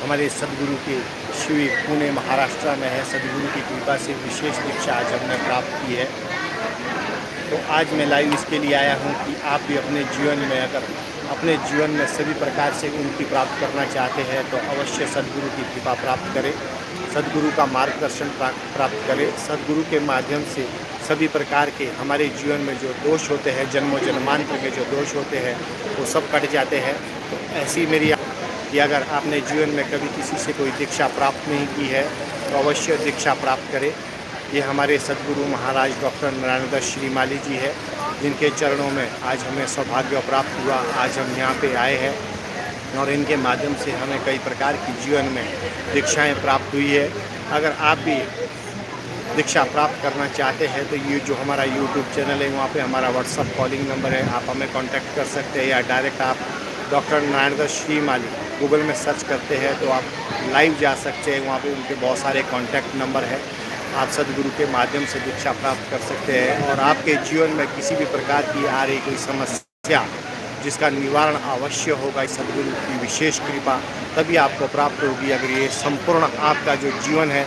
हमारे सदगुरु के शिविर पुणे महाराष्ट्र में है। सदगुरु की कृपा से विशेष दीक्षा आज हमने प्राप्त की है। तो आज मैं लाइव इसके लिए आया हूँ कि आप भी अपने जीवन में अगर अपने जीवन में सभी प्रकार से उन्नति प्राप्त करना चाहते हैं तो अवश्य सदगुरु की कृपा प्राप्त करें, सदगुरु का मार्गदर्शन प्राप्त करें। सदगुरु के माध्यम से सभी प्रकार के हमारे जीवन में जो दोष होते हैं, जन्मों जन्मांतर के जो दोष होते हैं वो सब कट जाते हैं। तो ऐसी मेरी कि अगर आपने जीवन में कभी किसी से कोई दीक्षा प्राप्त नहीं की है तो अवश्य दीक्षा प्राप्त करें। ये हमारे सदगुरु महाराज डॉक्टर नारायणदास श्रीमाली जी है, जिनके चरणों में आज हमें सौभाग्य प्राप्त हुआ। आज हम यहाँ पे आए हैं और इनके माध्यम से हमें कई प्रकार की जीवन में दीक्षाएं प्राप्त हुई है। अगर आप भी दीक्षा प्राप्त करना चाहते हैं तो ये जो हमारा यूट्यूब चैनल है वहाँ पे हमारा व्हाट्सअप कॉलिंग नंबर है, आप हमें कांटेक्ट कर सकते हैं, या डायरेक्ट आप डॉक्टर नारायणदास श्रीमाली गूगल में सर्च करते हैं तो आप लाइव जा सकते हैं। वहाँ पे उनके बहुत सारे कॉन्टैक्ट नंबर है, आप सदगुरु के माध्यम से दीक्षा प्राप्त कर सकते हैं। और आपके जीवन में किसी भी प्रकार की आ रही कोई समस्या जिसका निवारण अवश्य होगा, इस सदगुरु की विशेष कृपा तभी आपको प्राप्त होगी। अगर ये संपूर्ण आपका जो जीवन है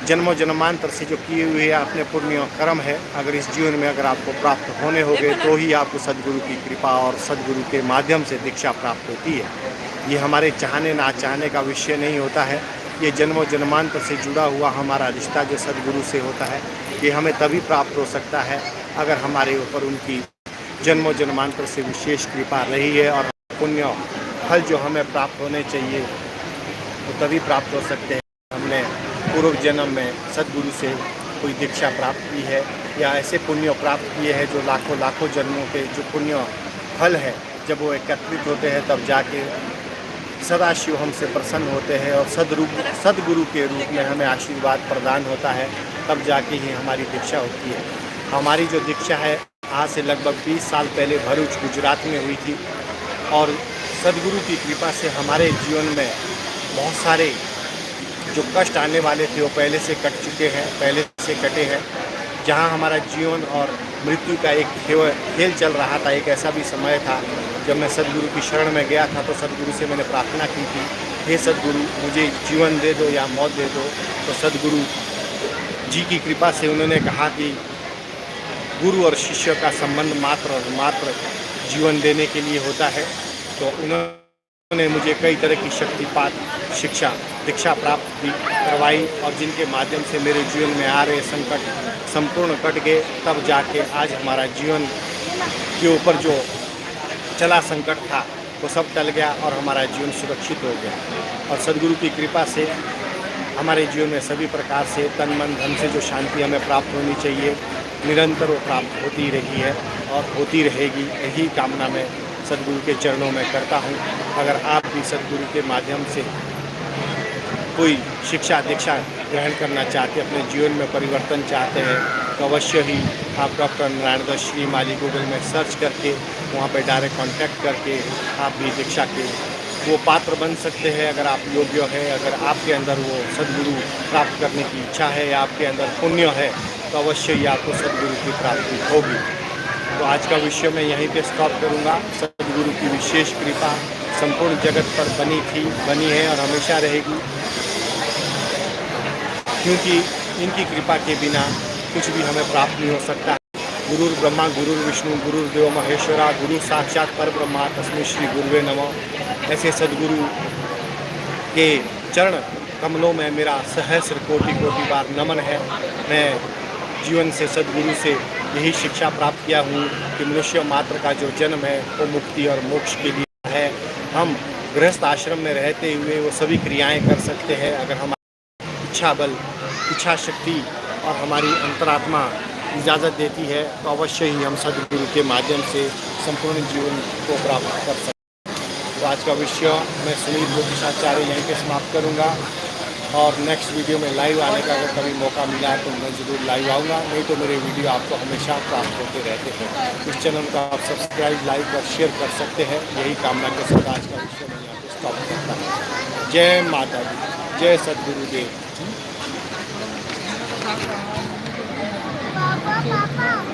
जन्मों जन्मांतर से जो किए हुए अपने पुण्य कर्म है, अगर इस जीवन में अगर आपको प्राप्त होने होंगे तो ही आपको सदगुरु की कृपा और सदगुरु के माध्यम से दीक्षा प्राप्त होती है। ये हमारे चाहने ना चाहने का विषय नहीं होता है, ये जन्मों जन्मांतर से जुड़ा हुआ हमारा रिश्ता जो सदगुरु से होता है, ये हमें तभी प्राप्त हो सकता है अगर हमारे ऊपर उनकी जन्मों जन्मांतर से विशेष कृपा रही है। और पुण्य फल जो हमें प्राप्त होने चाहिए वो तभी प्राप्त हो सकते हैं। हमने पूर्व जन्म में सदगुरु से कोई दीक्षा प्राप्त की है या ऐसे पुण्य प्राप्त किए हैं जो लाखों लाखों जन्मों के जो पुण्य फल है, जब वो एकत्रित होते हैं तब जाके सदाशिव हमसे प्रसन्न होते हैं और सदगुरु के रूप में हमें आशीर्वाद प्रदान होता है, तब जाके ही हमारी दीक्षा होती है। हमारी जो दीक्षा है आज से लगभग 20 साल पहले भरूच गुजरात में हुई थी और सदगुरु की कृपा से हमारे जीवन में बहुत सारे जो कष्ट आने वाले थे वो पहले से कट चुके हैं, पहले से कटे हैं। जहाँ हमारा जीवन और मृत्यु का एक खेल चल रहा था, एक ऐसा भी समय था जब मैं सदगुरु की शरण में गया था तो सदगुरु से मैंने प्रार्थना की थी, हे सदगुरु मुझे जीवन दे दो या मौत दे दो। तो सदगुरु जी की कृपा से उन्होंने कहा कि गुरु और शिष्य का संबंध मात्र और मात्र जीवन देने के लिए होता है। तो उन्होंने मुझे कई तरह की शक्तिपात शिक्षा दीक्षा प्राप्त करवाई और जिनके माध्यम से मेरे जीवन में आ रहे संकट संपूर्ण कट गए। तब जाके आज हमारा जीवन के ऊपर जो चला संकट था वो सब टल गया और हमारा जीवन सुरक्षित हो गया। और सदगुरु की कृपा से हमारे जीवन में सभी प्रकार से तन मन धन से जो शांति हमें प्राप्त होनी चाहिए निरंतर वो प्राप्त होती रही है और होती रहेगी। यही कामना मैं सदगुरु के चरणों में करता हूँ। अगर आप भी सदगुरु के माध्यम से कोई शिक्षा दीक्षा ग्रहण करना चाहते हैं, अपने जीवन में परिवर्तन चाहते हैं, तो अवश्य ही आप डॉक्टर नारायणदास श्रीमाली गूगल में सर्च करके वहाँ पे डायरेक्ट कांटेक्ट करके आप भी दीक्षा के वो पात्र बन सकते हैं। अगर आप योग्य है, अगर आपके अंदर वो सदगुरु प्राप्त करने की इच्छा है या आपके अंदर पुण्य है तो अवश्य ही आपको सदगुरु की प्राप्ति होगी। तो आज का विषय मैं यहीं पे स्टॉप करूँगा। सदगुरु की विशेष कृपा संपूर्ण जगत पर बनी है और हमेशा रहेगी, क्योंकि इनकी कृपा के बिना कुछ भी हमें प्राप्त नहीं हो सकता। गुरुर् ब्रह्मा गुरुर् विष्णु गुरुर्देव महेश्वरा गुरु साक्षात पर ब्रह्मा तस्मै श्री गुरुवे नमः। ऐसे सदगुरु के चरण कमलों में मेरा सहस्र कोटि कोटि बार नमन है। मैं जीवन से सदगुरु से यही शिक्षा प्राप्त किया हूँ कि मनुष्य मात्र का जो जन्म है वो मुक्ति और मोक्ष के लिए है। हम गृहस्थ आश्रम में रहते हुए वो सभी क्रियाएं कर सकते हैं अगर हमारी इच्छा बल इच्छा शक्ति और हमारी अंतरात्मा इजाज़त देती है तो अवश्य ही हम सदगुरु के माध्यम से संपूर्ण जीवन को प्राप्त कर सकते हैं। तो आज का विषय मैं सुनील ज्योतिषाचार्य यहीं पे समाप्त करूँगा और नेक्स्ट वीडियो में लाइव आने का अगर कभी मौका मिला तो मैं ज़रूर लाइव आऊँगा, नहीं तो मेरे वीडियो आपको हमेशा प्राप्त होते रहते हैं। इस चैनल को आप सब्सक्राइब लाइक और शेयर कर सकते हैं। यही कामना के साथ आज का विषय मैं यहाँ पे स्टॉप करता हूँ। जय माता दी, जय सद्गुरुदेव। पापा